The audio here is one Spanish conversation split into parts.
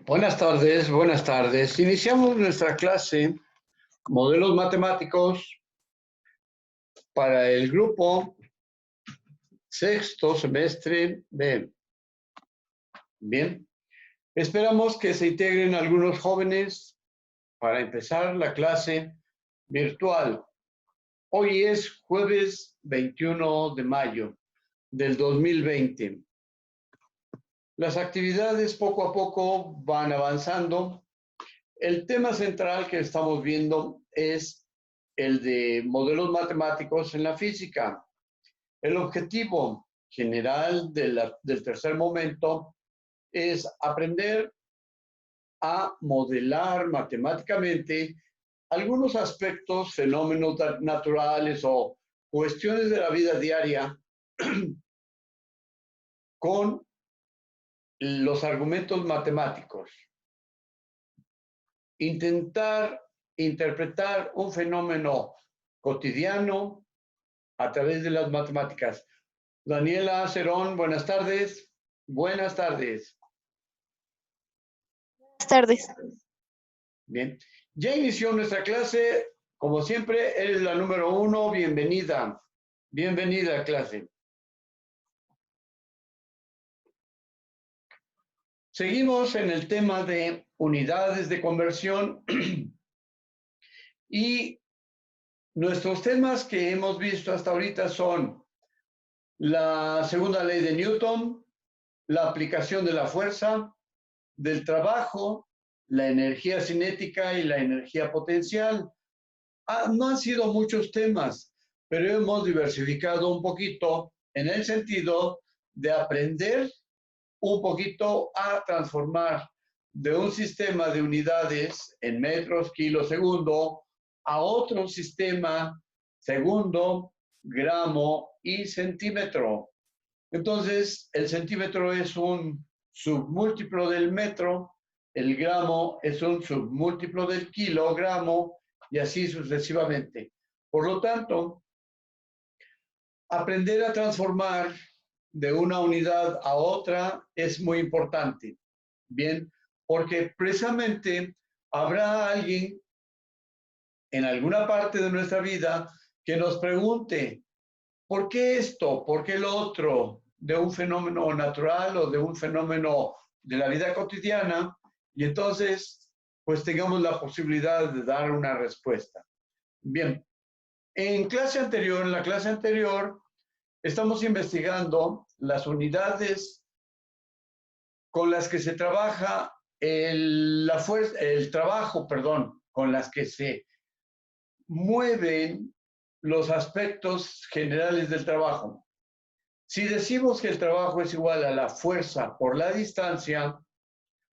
Buenas tardes, buenas tardes. Iniciamos nuestra clase Modelos Matemáticos para el grupo sexto semestre B. Bien, esperamos que se integren algunos jóvenes para empezar la clase virtual. Hoy es jueves 21 de mayo del 2020. Las actividades poco a poco van avanzando. El tema central que estamos viendo es el de modelos matemáticos en la física. El objetivo general del tercer momento es aprender a modelar matemáticamente algunos aspectos, fenómenos naturales o cuestiones de la vida diaria con los argumentos matemáticos. Intentar interpretar un fenómeno cotidiano a través de las matemáticas. Daniela Cerón, buenas tardes. Buenas tardes. Buenas tardes. Bien. Ya inició nuestra clase. Como siempre, eres la número 1. Bienvenida. Bienvenida a clase. Seguimos en el tema de unidades de conversión y nuestros temas que hemos visto hasta ahorita son la segunda ley de Newton, la aplicación de la fuerza, del trabajo, la energía cinética y la energía potencial. No han sido muchos temas, pero hemos diversificado un poquito en el sentido de aprender un poquito a transformar de un sistema de unidades en metros, kilos, segundo, a otro sistema, segundo, gramo y centímetro. Entonces, el centímetro es un submúltiplo del metro, el gramo es un submúltiplo del kilogramo y así sucesivamente. Por lo tanto, aprender a transformar de una unidad a otra es muy importante. Bien, porque precisamente habrá alguien en alguna parte de nuestra vida que nos pregunte, ¿por qué esto? ¿Por qué lo otro? De un fenómeno natural o de un fenómeno de la vida cotidiana, y entonces, pues tengamos la posibilidad de dar una respuesta. Bien, en la clase anterior, estamos investigando las unidades con las que se trabaja el trabajo, con las que se mueven los aspectos generales del trabajo. Si decimos que el trabajo es igual a la fuerza por la distancia,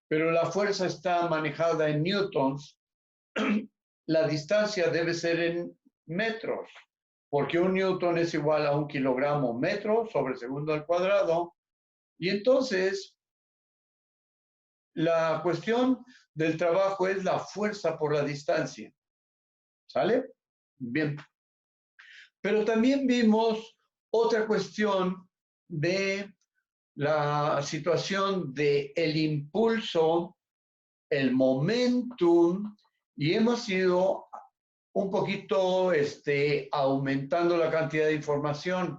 pero la fuerza está manejada en newtons, la distancia debe ser en metros, porque un newton es igual a un kilogramo metro sobre segundo al cuadrado. Y entonces, la cuestión del trabajo es la fuerza por la distancia. ¿Sale? Bien. Pero también vimos otra cuestión de la situación de el impulso, el momentum, y hemos ido un poquito aumentando la cantidad de información.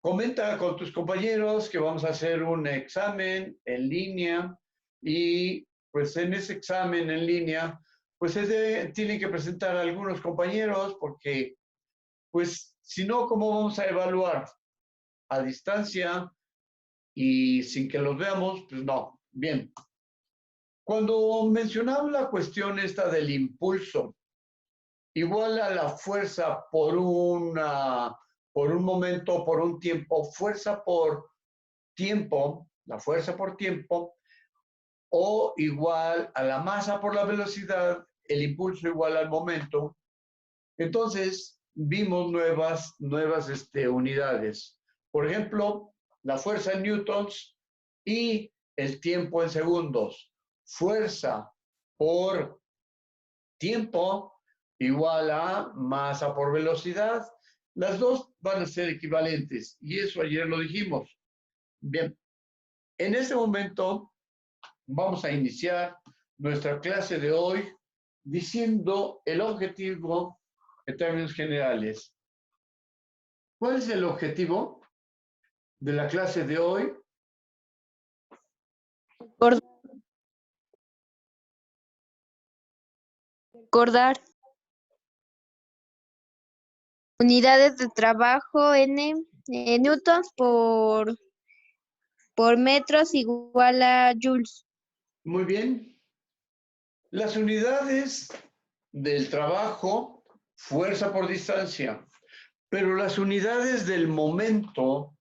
Comenta con tus compañeros que vamos a hacer un examen en línea y pues en ese examen en línea pues tienen que presentar a algunos compañeros porque pues si no, ¿cómo vamos a evaluar? A distancia y sin que los veamos, pues no. Bien. Cuando mencionaba la cuestión esta del impulso, igual a la fuerza por un momento, por un tiempo, fuerza por tiempo, la fuerza por tiempo, o igual a la masa por la velocidad, el impulso igual al momento. Entonces, vimos nuevas unidades. Por ejemplo, la fuerza en newtons y el tiempo en segundos. Fuerza por tiempo igual a masa por velocidad. Las dos van a ser equivalentes y eso ayer lo dijimos. Bien, en este momento vamos a iniciar nuestra clase de hoy diciendo el objetivo en términos generales. ¿Cuál es el objetivo de la clase de hoy? Recordar unidades de trabajo N newtons por metros igual a joules. Muy bien. Las unidades del trabajo, fuerza por distancia, pero las unidades del momento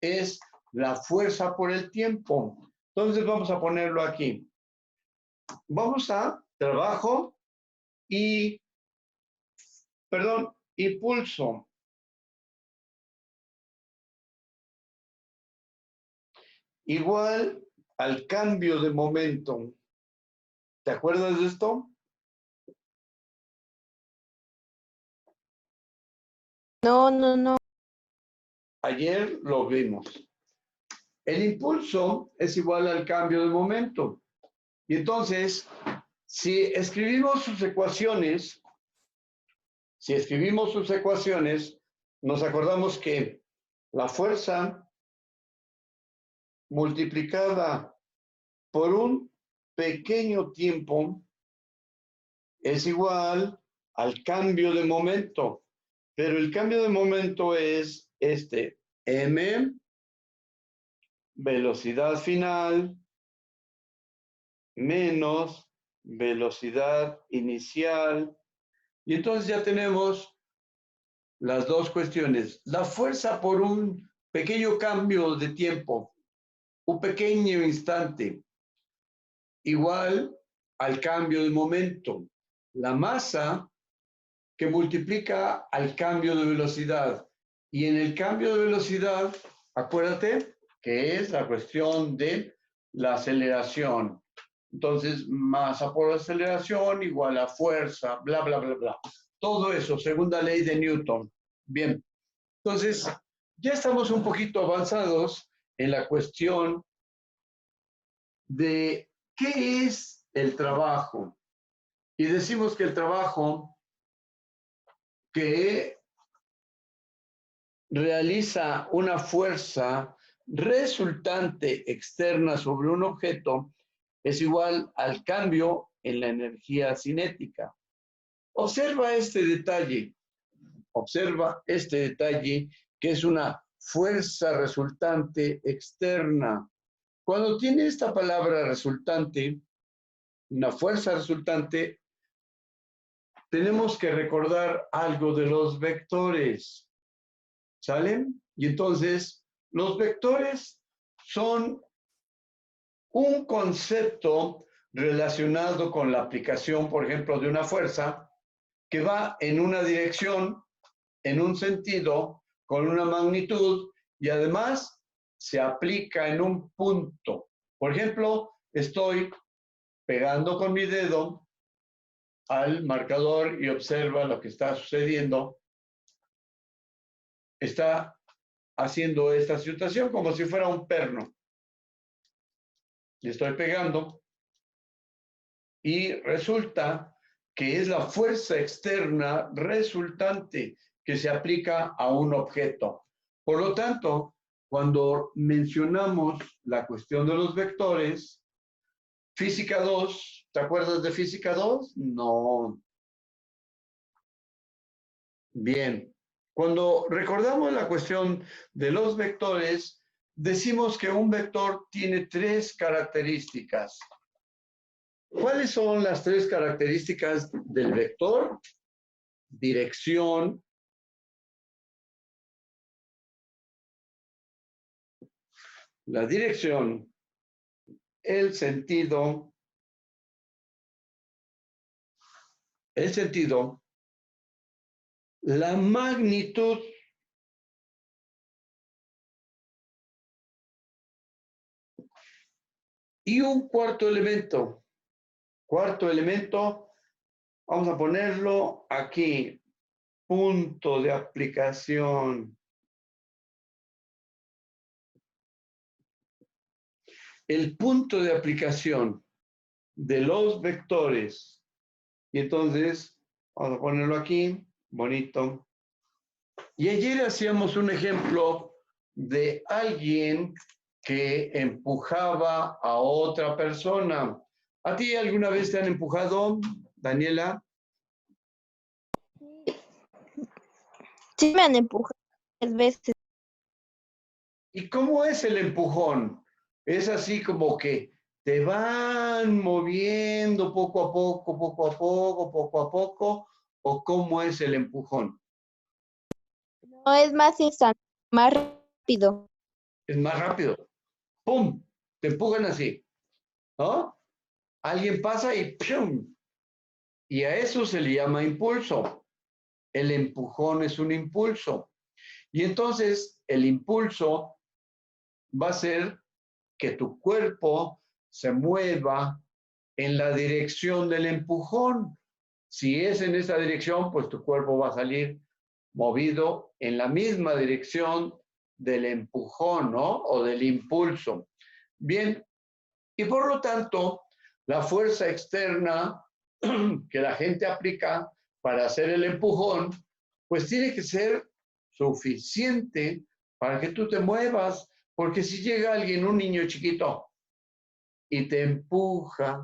es la fuerza por el tiempo. Entonces vamos a ponerlo aquí. Vamos a trabajo y, impulso. Igual al cambio de momento. ¿Te acuerdas de esto? No. Ayer lo vimos. El impulso es igual al cambio de momento. Y entonces, si escribimos sus ecuaciones, nos acordamos que la fuerza multiplicada por un pequeño tiempo es igual al cambio de momento. Pero el cambio de momento es este, m, velocidad final, menos velocidad inicial. Y entonces ya tenemos las dos cuestiones. La fuerza por un pequeño cambio de tiempo, un pequeño instante, igual al cambio de momento. La masa que multiplica al cambio de velocidad. Y en el cambio de velocidad, acuérdate que es la cuestión de la aceleración. Entonces, masa por aceleración igual a fuerza, bla, bla, bla, bla. Todo eso, segunda ley de Newton. Bien, entonces, ya estamos un poquito avanzados en la cuestión de qué es el trabajo. Y decimos que el trabajo que realiza una fuerza resultante externa sobre un objeto es igual al cambio en la energía cinética. Observa este detalle que es una fuerza resultante externa. Cuando tiene esta palabra resultante, una fuerza resultante, tenemos que recordar algo de los vectores. ¿Salen? Y entonces, los vectores son un concepto relacionado con la aplicación, por ejemplo, de una fuerza que va en una dirección, en un sentido, con una magnitud y además se aplica en un punto. Por ejemplo, estoy pegando con mi dedo al marcador y observa lo que está sucediendo. Está haciendo esta situación como si fuera un perno. Le estoy pegando y resulta que es la fuerza externa resultante que se aplica a un objeto. Por lo tanto, cuando mencionamos la cuestión de los vectores, física 2, ¿te acuerdas de física 2? No. Bien. Cuando recordamos la cuestión de los vectores, decimos que un vector tiene tres características. ¿Cuáles son las tres características del vector? Dirección, la dirección, el sentido, la magnitud y un cuarto elemento. Cuarto elemento, vamos a ponerlo aquí, punto de aplicación. el punto de aplicación de los vectores. Y entonces, vamos a ponerlo aquí, bonito. Y ayer hacíamos un ejemplo de alguien que empujaba a otra persona. ¿A ti alguna vez te han empujado, Daniela? Sí me han empujado varias veces. ¿Y cómo es el empujón? ¿Es así como que te van moviendo poco a poco, poco a poco, poco a poco? ¿O cómo es el empujón? No es más instantáneo, más rápido. Es más rápido. ¡Pum! Te empujan así, ¿no? Alguien pasa y ¡pum! Y a eso se le llama impulso. El empujón es un impulso. Y entonces el impulso va a ser que tu cuerpo se mueva en la dirección del empujón. Si es en esa dirección, pues tu cuerpo va a salir movido en la misma dirección del empujón, ¿no? O del impulso. Bien, y por lo tanto, la fuerza externa que la gente aplica para hacer el empujón, pues tiene que ser suficiente para que tú te muevas, porque si llega alguien, un niño chiquito, y te empuja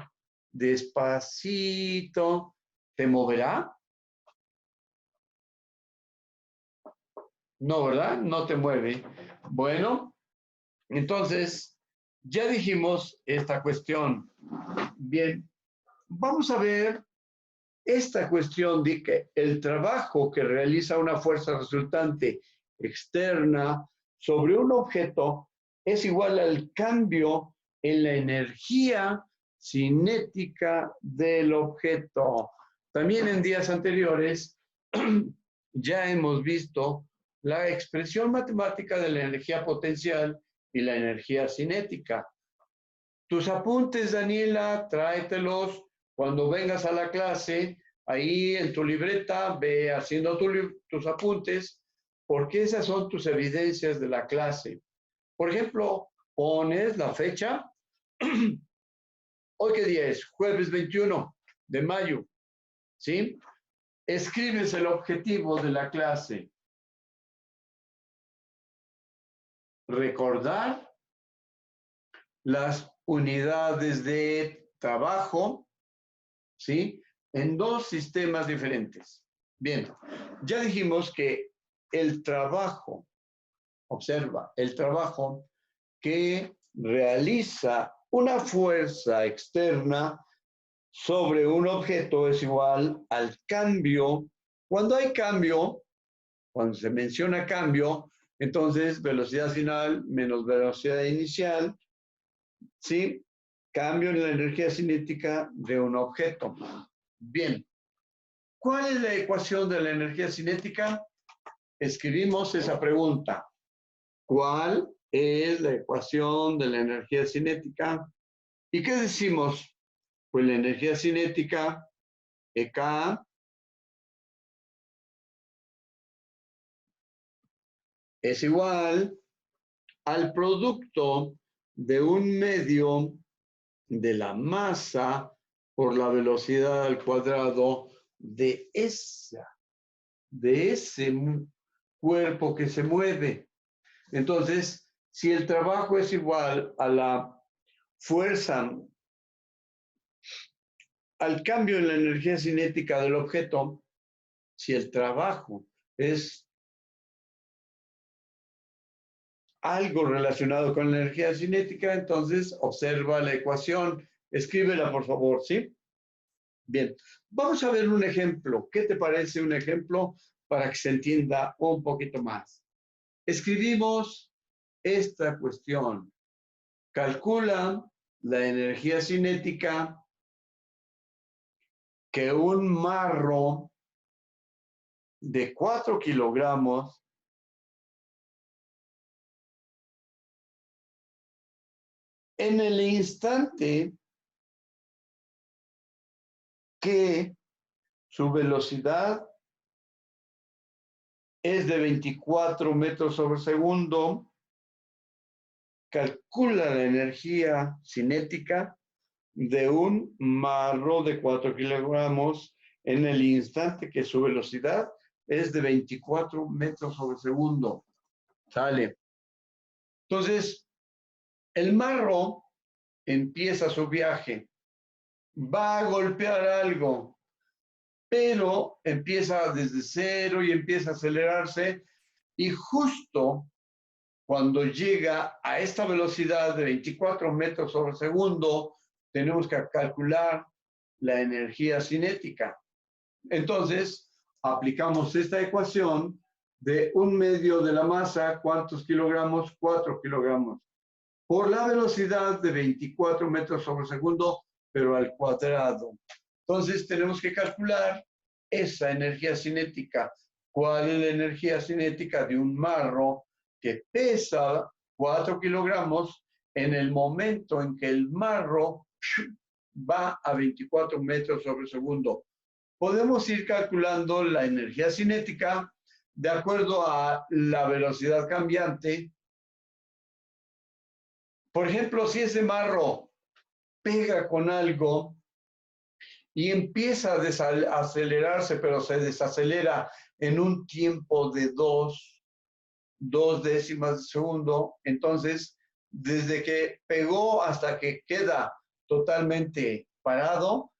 despacito, ¿te moverá? No, ¿verdad? No te mueve. Bueno, entonces, ya dijimos esta cuestión. Bien, vamos a ver esta cuestión de que el trabajo que realiza una fuerza resultante externa sobre un objeto es igual al cambio en la energía cinética del objeto. También en días anteriores ya hemos visto la expresión matemática de la energía potencial y la energía cinética. Tus apuntes, Daniela, tráetelos cuando vengas a la clase. Ahí en tu libreta, ve haciendo tus apuntes, porque esas son tus evidencias de la clase. Por ejemplo, pones la fecha. ¿Hoy qué día es? Jueves 21 de mayo. ¿Sí? Escribes el objetivo de la clase. Recordar las unidades de trabajo, ¿sí? En dos sistemas diferentes. Bien, ya dijimos que el trabajo, observa, el trabajo que realiza una fuerza externa sobre un objeto es igual al cambio. Cuando hay cambio, cuando se menciona cambio, entonces velocidad final menos velocidad inicial, ¿sí? Cambio en la energía cinética de un objeto. Bien, ¿cuál es la ecuación de la energía cinética? Escribimos esa pregunta. ¿Cuál es la ecuación de la energía cinética? ¿Y qué decimos? Pues la energía cinética, EK, es igual al producto de un medio de la masa por la velocidad al cuadrado de ese cuerpo que se mueve. Entonces, si el trabajo es igual a la fuerza, al cambio en la energía cinética del objeto, si el trabajo es algo relacionado con la energía cinética, entonces observa la ecuación. Escríbela, por favor, ¿sí? Bien, vamos a ver un ejemplo. ¿Qué te parece un ejemplo para que se entienda un poquito más? Escribimos esta cuestión. Calcula la energía cinética que un marro de 4 kilogramos en el instante que su velocidad es de 24 metros sobre segundo, calcula la energía cinética de un marro de 4 kilogramos en el instante que su velocidad es de 24 metros sobre segundo. Sale. Entonces, el marro empieza su viaje, va a golpear algo, pero empieza desde cero y empieza a acelerarse, y justo cuando llega a esta velocidad de 24 metros sobre segundo, tenemos que calcular la energía cinética. Entonces, aplicamos esta ecuación de 1/2 de la masa, ¿cuántos kilogramos? 4 kilogramos. Por la velocidad de 24 metros sobre segundo, pero al cuadrado. Entonces, tenemos que calcular esa energía cinética. ¿Cuál es la energía cinética de un marro que pesa 4 kilogramos en el momento en que el marro va a 24 metros sobre segundo? Podemos ir calculando la energía cinética de acuerdo a la velocidad cambiante. Por ejemplo, si ese marro pega con algo y empieza a acelerarse, pero se desacelera en un tiempo de 2 décimas de segundo, entonces, desde que pegó hasta que queda totalmente parado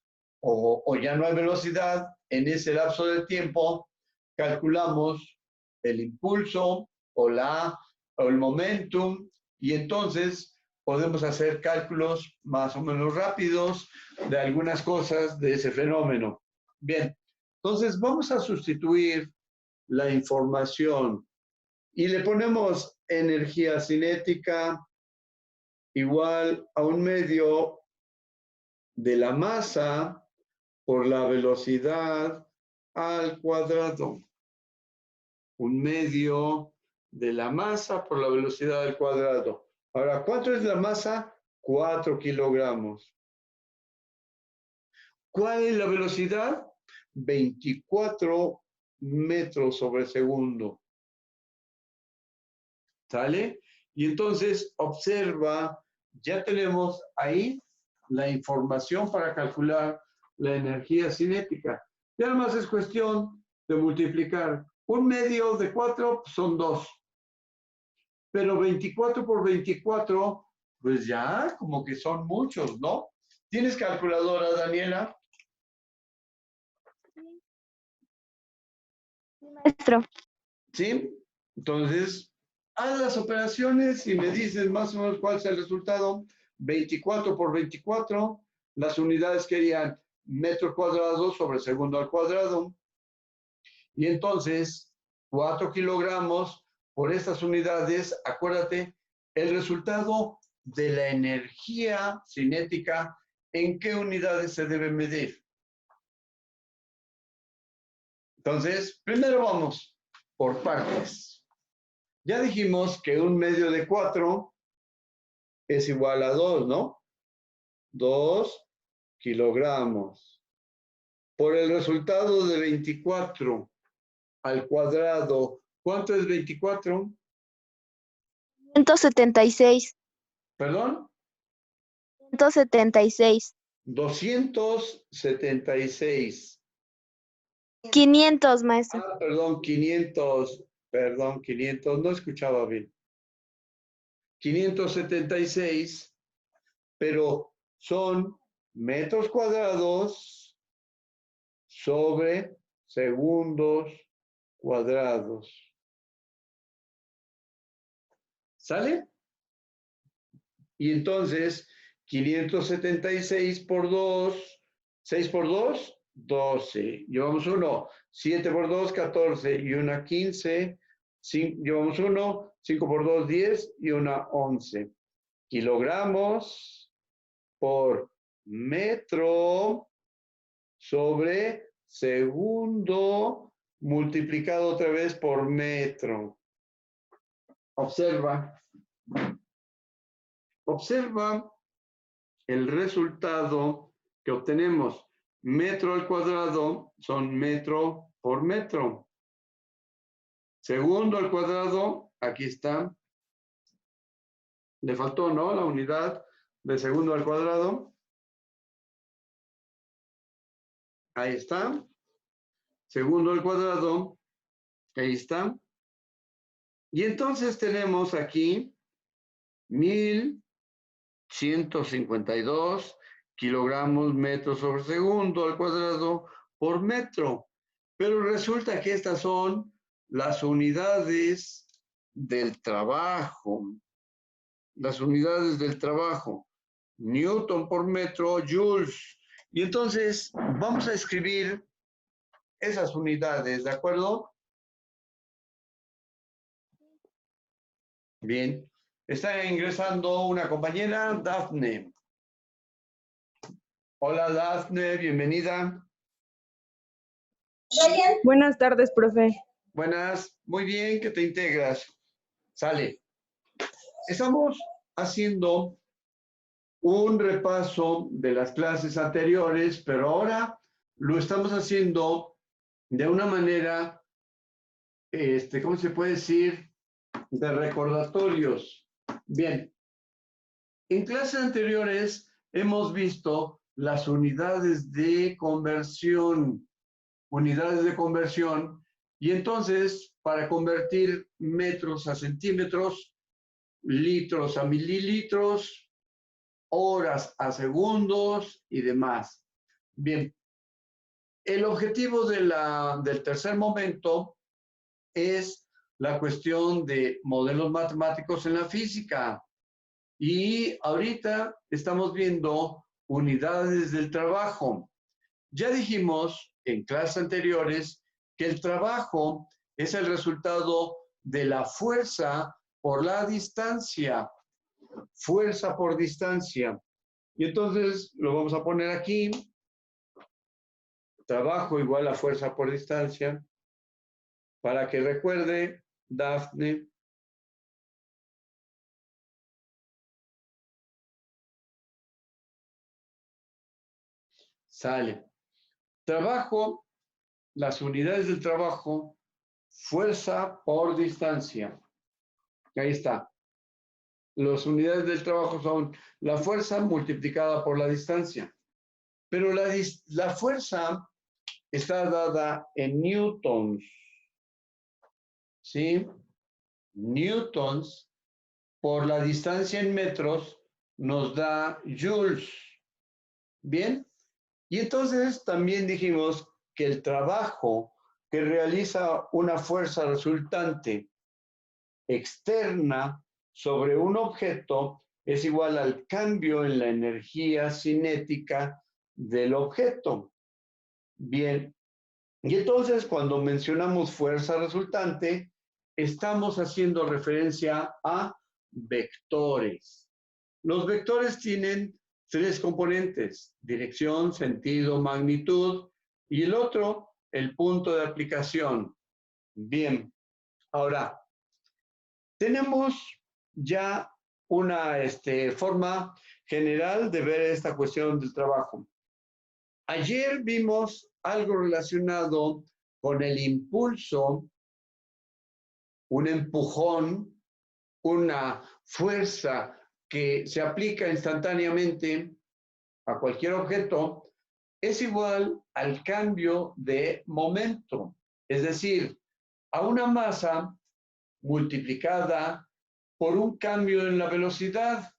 o ya no hay velocidad, en ese lapso de tiempo calculamos el impulso o el momentum, y entonces podemos hacer cálculos más o menos rápidos de algunas cosas de ese fenómeno. Bien, entonces vamos a sustituir la información y le ponemos energía cinética igual a 1/2 de la masa por la velocidad al cuadrado. 1/2 de la masa por la velocidad al cuadrado. Ahora, ¿cuánto es la masa? 4 kilogramos. ¿Cuál es la velocidad? 24 metros sobre segundo. ¿Sale? Y entonces observa, ya tenemos ahí la información para calcular la energía cinética. Y además es cuestión de multiplicar. 1/2 de 4 son 2. Pero 24 por 24, pues ya como que son muchos, ¿no? ¿Tienes calculadora, Daniela? Maestro. ¿Sí? Entonces, haz las operaciones y me dices más o menos cuál es el resultado. 24 por 24, las unidades querían metro cuadrado sobre segundo al cuadrado. Y entonces, 4 kilogramos por estas unidades, acuérdate, el resultado de la energía cinética, ¿en qué unidades se debe medir? Entonces, primero vamos por partes. Ya dijimos que 1/2 de 4 es igual a 2, ¿no? 2 kilogramos. Por el resultado de 24 al cuadrado, ¿cuánto es 24? 176. ¿Perdón? 176. 276. 500, maestro. Ah, perdón, 500. Perdón, 500. No escuchaba bien. 576, pero son metros cuadrados sobre segundos cuadrados. ¿Sale? Y entonces, 576 por 2, 6 por 2, 12. Llevamos 1. 7 por 2, 14. Y una 15. Llevamos 1. 5 por 2, 10. Y una 11. Kilogramos por metro sobre segundo multiplicado otra vez por metro. Observa el resultado que obtenemos. Metro al cuadrado son metro por metro. Segundo al cuadrado, aquí está. Le faltó, ¿no? La unidad de segundo al cuadrado. Ahí está. Segundo al cuadrado. Ahí está. Y entonces tenemos aquí 1152 kilogramos metros sobre segundo al cuadrado por metro. Pero resulta que estas son las unidades del trabajo. Las unidades del trabajo. Newton por metro, joules. Y entonces vamos a escribir esas unidades, ¿de acuerdo? Bien. Está ingresando una compañera, Dafne. Hola, Dafne, bienvenida. Buenas tardes, profe. Buenas, muy bien que te integras. Sale. Estamos haciendo un repaso de las clases anteriores, pero ahora lo estamos haciendo de una manera, ¿cómo se puede decir? De recordatorios. Bien. En clases anteriores hemos visto las unidades de conversión. Y entonces, para convertir metros a centímetros, litros a mililitros, horas a segundos y demás. Bien, el objetivo del tercer momento es la cuestión de modelos matemáticos en la física. Y ahorita estamos viendo unidades del trabajo. Ya dijimos en clases anteriores que el trabajo es el resultado de la fuerza por la distancia. Fuerza por distancia. Y entonces lo vamos a poner aquí. Trabajo igual a fuerza por distancia. Para que recuerde, Dafne. Sale. Trabajo, las unidades del trabajo, fuerza por distancia. Ahí está. Las unidades del trabajo son la fuerza multiplicada por la distancia. Pero la fuerza está dada en newtons. ¿Sí? Newtons por la distancia en metros nos da joules. ¿Bien? Y entonces también dijimos que el trabajo que realiza una fuerza resultante externa sobre un objeto es igual al cambio en la energía cinética del objeto. Bien, y entonces cuando mencionamos fuerza resultante, estamos haciendo referencia a vectores. Los vectores tienen tres componentes: dirección, sentido, magnitud, y el otro, el punto de aplicación. Bien, ahora, tenemos ya una forma general de ver esta cuestión del trabajo. Ayer vimos algo relacionado con el impulso, un empujón, una fuerza que se aplica instantáneamente a cualquier objeto, es igual al cambio de momento, es decir, a una masa multiplicada por un cambio en la velocidad,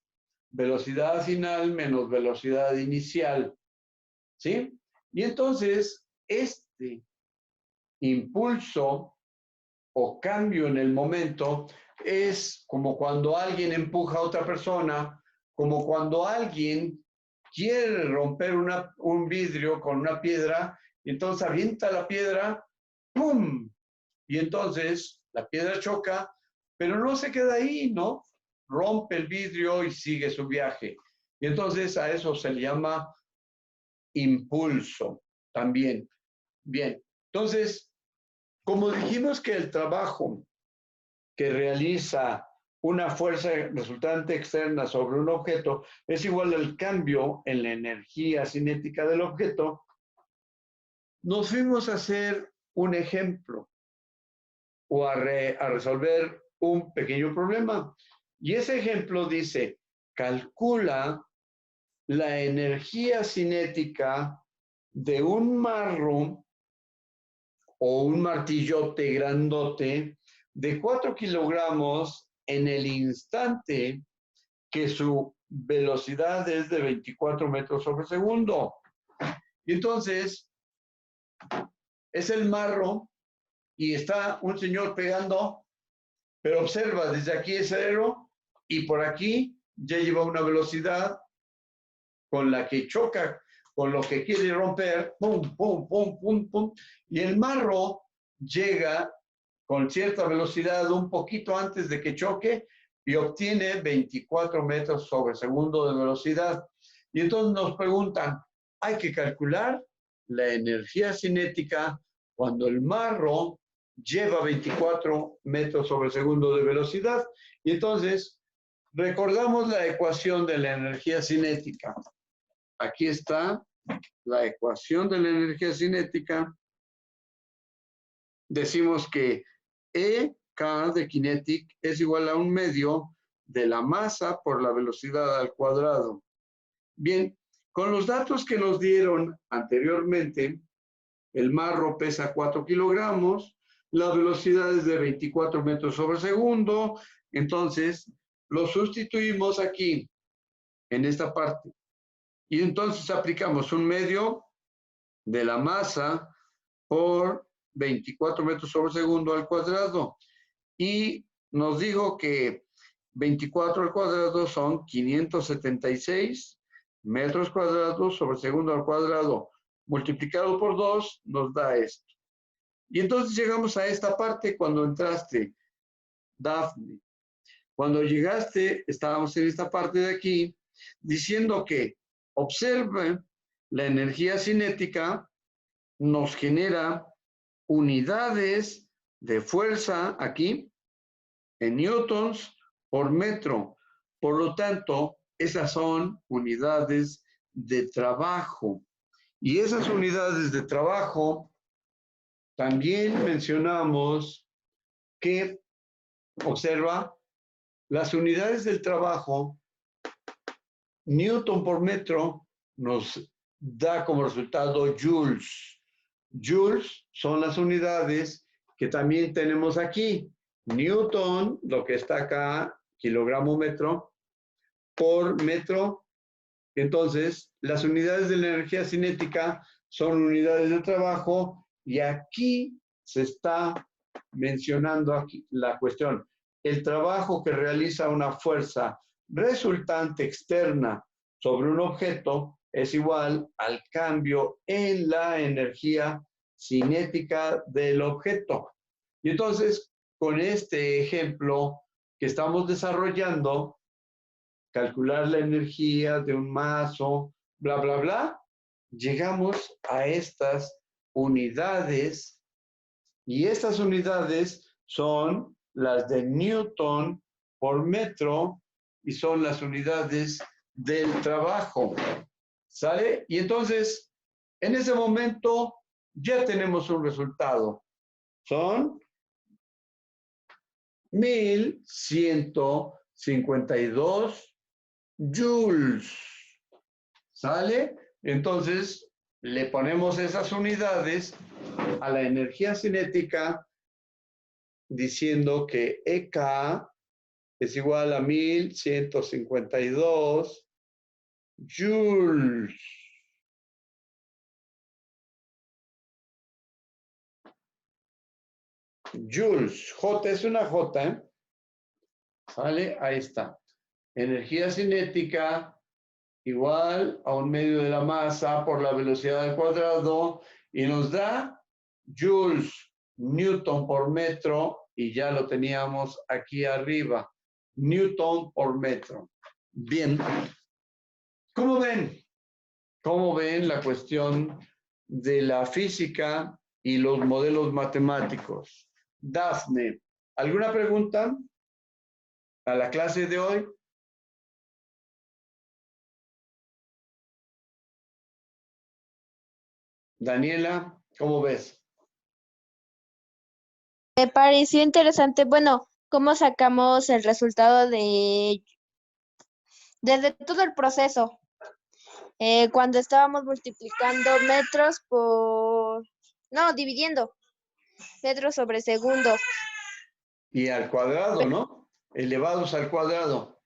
velocidad final menos velocidad inicial, ¿sí? Y entonces, este impulso o cambio en el momento es como cuando alguien empuja a otra persona, como cuando alguien quiere romper un vidrio con una piedra, y entonces avienta la piedra, ¡pum! Y entonces la piedra choca, pero no se queda ahí, ¿no? Rompe el vidrio y sigue su viaje. Y entonces a eso se le llama impulso también. Bien, entonces, como dijimos que el trabajo que realiza una fuerza resultante externa sobre un objeto es igual al cambio en la energía cinética del objeto, nos fuimos a hacer un ejemplo o a resolver un pequeño problema. Y ese ejemplo dice, calcula la energía cinética de un marro o un martillote grandote de 4 kilogramos en el instante que su velocidad es de 24 metros sobre segundo. Y entonces, es el marro y está un señor pegando, pero observa, desde aquí es cero y por aquí ya lleva una velocidad con la que choca, con lo que quiere romper, pum, pum, pum, pum, pum, y el marro llega con cierta velocidad un poquito antes de que choque y obtiene 24 metros sobre segundo de velocidad. Y entonces nos preguntan, hay que calcular la energía cinética cuando el marro lleva 24 metros sobre segundo de velocidad. Y entonces, recordamos la ecuación de la energía cinética. Aquí está la ecuación de la energía cinética. Decimos que EK de kinetic es igual a 1/2 de la masa por la velocidad al cuadrado. Bien, con los datos que nos dieron anteriormente, el marro pesa 4 kilogramos, la velocidad es de 24 metros sobre segundo, entonces lo sustituimos aquí, en esta parte. Y entonces aplicamos 1/2 de la masa por 24 metros sobre segundo al cuadrado. Y nos dijo que 24 al cuadrado son 576 metros cuadrados sobre segundo al cuadrado. Multiplicado por 2 nos da esto. Y entonces llegamos a esta parte cuando entraste, Dafne. Cuando llegaste, estábamos en esta parte de aquí, diciendo que observe la energía cinética nos genera unidades de fuerza aquí en newtons por metro. Por lo tanto, esas son unidades de trabajo. Y esas unidades de trabajo también mencionamos que, observa, las unidades del trabajo, newton por metro, nos da como resultado joules. Joules son las unidades que también tenemos aquí. Newton, lo que está acá, kilogramo metro, por metro. Entonces, las unidades de la energía cinética son unidades de trabajo y aquí se está mencionando aquí la cuestión. El trabajo que realiza una fuerza resultante externa sobre un objeto es igual al cambio en la energía cinética del objeto. Y entonces, con este ejemplo que estamos desarrollando, calcular la energía de un mazo, bla, bla, bla, llegamos a estas unidades y estas unidades son las de Newton por metro y son las unidades del trabajo. ¿Sale? Y entonces, en ese momento ya tenemos un resultado. Son 1152 joules. ¿Sale? Entonces, le ponemos esas unidades a la energía cinética diciendo que EK es igual a 1152 joules. Joules, J es una J, ¿eh? ¿Sale? Ahí está. Energía cinética igual a 1/2 de la masa por la velocidad al cuadrado y nos da joules, newton por metro y ya lo teníamos aquí arriba, newton por metro. Bien, ¿cómo ven? ¿Cómo ven la cuestión de la física y los modelos matemáticos? Dafne, ¿alguna pregunta a la clase de hoy? Daniela, ¿cómo ves? Me pareció interesante. Bueno, ¿Cómo sacamos el resultado desde todo el proceso? Cuando estábamos multiplicando metros no, dividiendo metros sobre segundo. Y al cuadrado, ¿no? Elevados al cuadrado.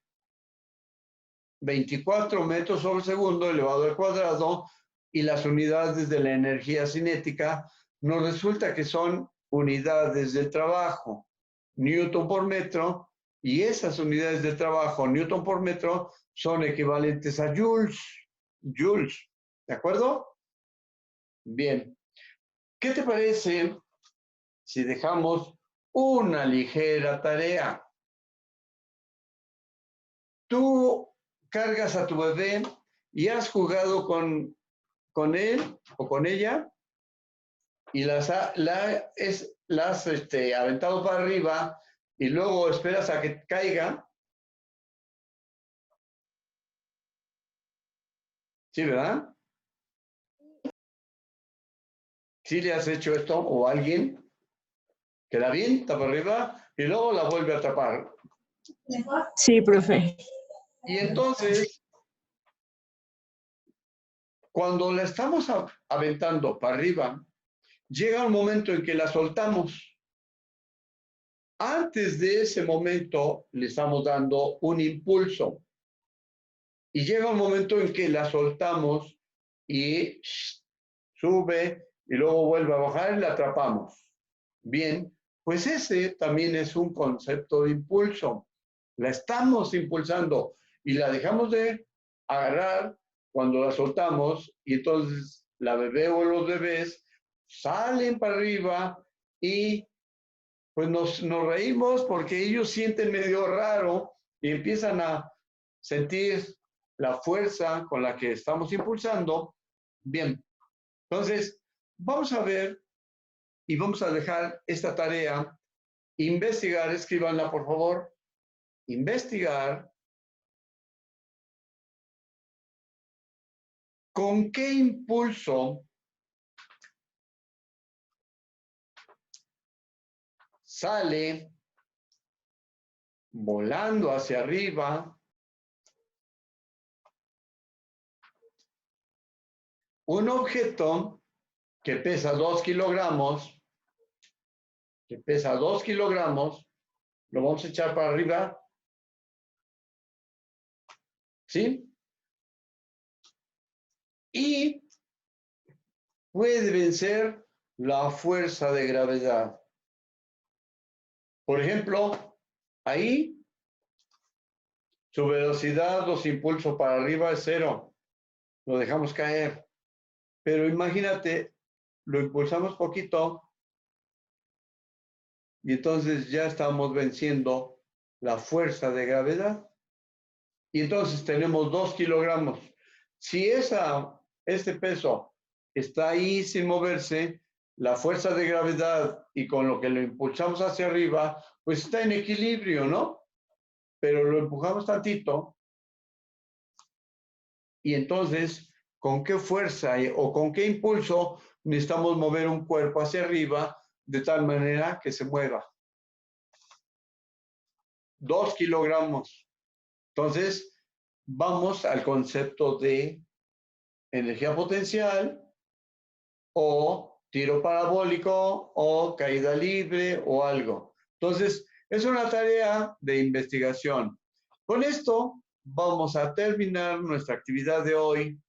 24 metros sobre segundo elevado al cuadrado, y las unidades de la energía cinética nos resulta que son unidades de trabajo, Newton por metro, y esas unidades de trabajo, Newton por metro, son equivalentes a joules. Joules, ¿de acuerdo? Bien. ¿Qué te parece si dejamos una ligera tarea? Tú cargas a tu bebé y has jugado con él o con ella y la has aventado para arriba y luego esperas a que caiga. ¿Sí, verdad? ¿Sí le has hecho esto o a alguien que la avienta para arriba y luego la vuelve a atrapar? Sí, profe. Y entonces, cuando la estamos aventando para arriba, llega un momento en que la soltamos. Antes de ese momento le estamos dando un impulso. Y llega un momento en que la soltamos y sube y luego vuelve a bajar y la atrapamos. Bien, pues ese también es un concepto de impulso. La estamos impulsando y la dejamos de agarrar cuando la soltamos, y entonces la bebé o los bebés salen para arriba y pues nos reímos porque ellos sienten medio raro y empiezan a sentir la fuerza con la que estamos impulsando. Bien, entonces vamos a ver y vamos a dejar esta tarea. Investigar, escríbanla por favor. Investigar con qué impulso sale volando hacia arriba un objeto que pesa 2 kilogramos, lo vamos a echar para arriba, ¿sí? Y puede vencer la fuerza de gravedad. Por ejemplo, ahí su velocidad o su impulso para arriba es 0. Lo dejamos caer. Pero imagínate, lo impulsamos poquito y entonces ya estamos venciendo la fuerza de gravedad. Y entonces tenemos 2 kilogramos. Si este peso está ahí sin moverse, la fuerza de gravedad y con lo que lo impulsamos hacia arriba, pues está en equilibrio, ¿no? Pero lo empujamos tantito y entonces, ¿con qué fuerza o con qué impulso necesitamos mover un cuerpo hacia arriba de tal manera que se mueva? 2 kilogramos. Entonces, vamos al concepto de energía potencial o tiro parabólico o caída libre o algo. Entonces, es una tarea de investigación. Con esto vamos a terminar nuestra actividad de hoy.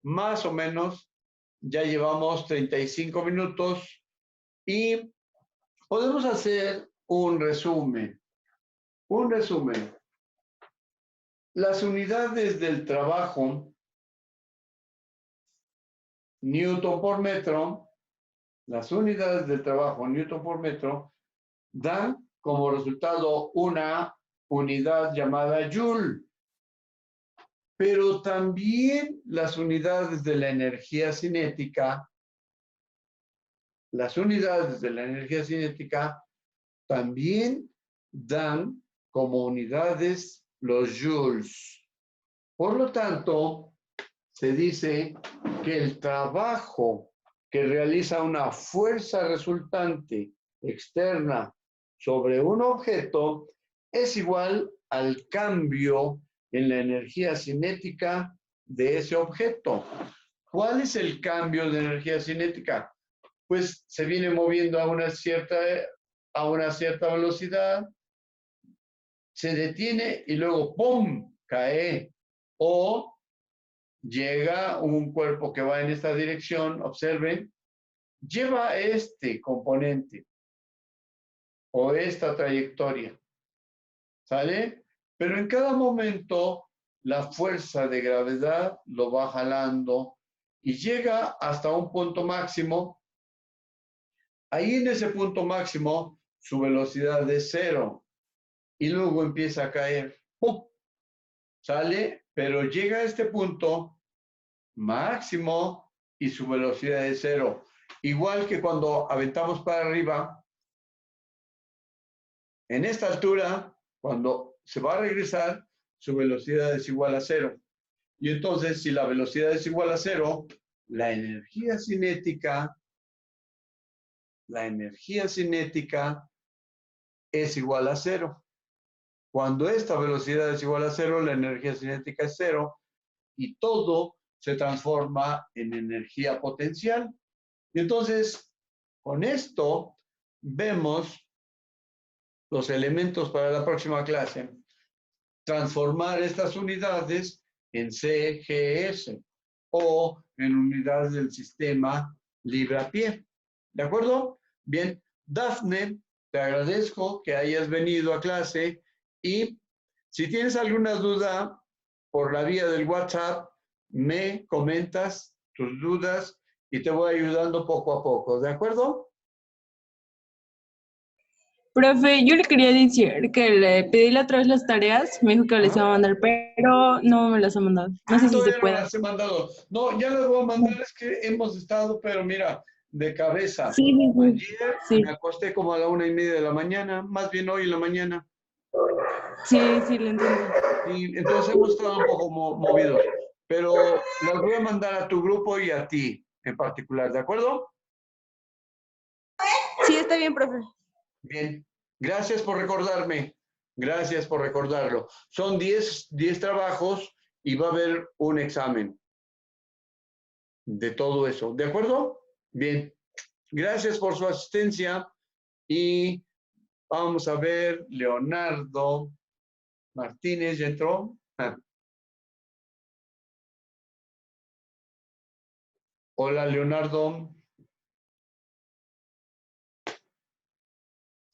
Más o menos, ya llevamos 35 minutos y podemos hacer un resumen. Un resumen. Las unidades del trabajo, Newton por metro, las unidades del trabajo, Newton por metro, dan como resultado una unidad llamada Joule. Pero también las unidades de la energía cinética, también dan como unidades los joules. Por lo tanto, se dice que el trabajo que realiza una fuerza resultante externa sobre un objeto es igual al cambio en la energía cinética de ese objeto. ¿Cuál es el cambio de energía cinética? Pues se viene moviendo a una cierta velocidad, se detiene y luego ¡pum! Cae. O llega un cuerpo que va en esta dirección, observen, lleva este componente o esta trayectoria, ¿sale? Pero en cada momento la fuerza de gravedad lo va jalando y llega hasta un punto máximo. Ahí en ese punto máximo su velocidad es 0 y luego empieza a caer. ¡Pum! ¿Sale? Pero llega a este punto máximo y su velocidad es 0. Igual que cuando aventamos para arriba, en esta altura, cuando se va a regresar, su velocidad es igual a 0. Y entonces, si la velocidad es igual a 0, la energía cinética es igual a 0. Cuando esta velocidad es igual a 0, la energía cinética es 0 y todo se transforma en energía potencial. Y entonces, con esto, vemos los elementos para la próxima clase. Transformar estas unidades en CGS o en unidades del sistema Libra-Pie. ¿De acuerdo? Bien, Dafne, te agradezco que hayas venido a clase y si tienes alguna duda por la vía del WhatsApp, me comentas tus dudas y te voy ayudando poco a poco. ¿De acuerdo? Profe, yo le quería decir que le pedí la otra vez las tareas, me dijo que les iba a mandar, pero no me las ha mandado. No sé si se Todavía no puede. las he mandado. No, ya las voy a mandar, es que hemos estado, pero mira, de cabeza. Sí, sí, sí. Ayer Sí, me acosté como a la 1:30 de la mañana, más bien hoy en la mañana. sí, sí, lo entiendo. Y entonces hemos estado un poco movidos. Pero las voy a mandar a tu grupo y a ti en particular, ¿de acuerdo? Sí, está bien, profe. Bien. Gracias por recordarme. Gracias por recordarlo. Son 10 trabajos y va a haber un examen de todo eso. ¿De acuerdo? Bien. Gracias por su asistencia y vamos a ver, Leonardo Martínez, ¿ya entró? Hola, Leonardo.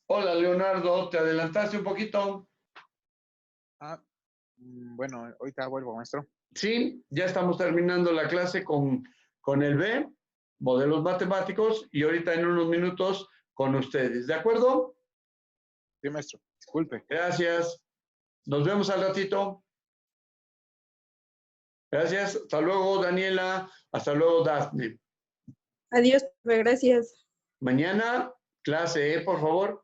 Hola, Leonardo, ¿te adelantaste un poquito? Bueno, ahorita vuelvo, maestro. Sí, ya estamos terminando la clase con el B, modelos matemáticos, y ahorita en unos minutos con ustedes. ¿De acuerdo? Sí, maestro. Disculpe. Gracias. Nos vemos al ratito. Gracias. Hasta luego, Daniela. Hasta luego, Dafne. Adiós, profe, gracias. Mañana, clase, por favor.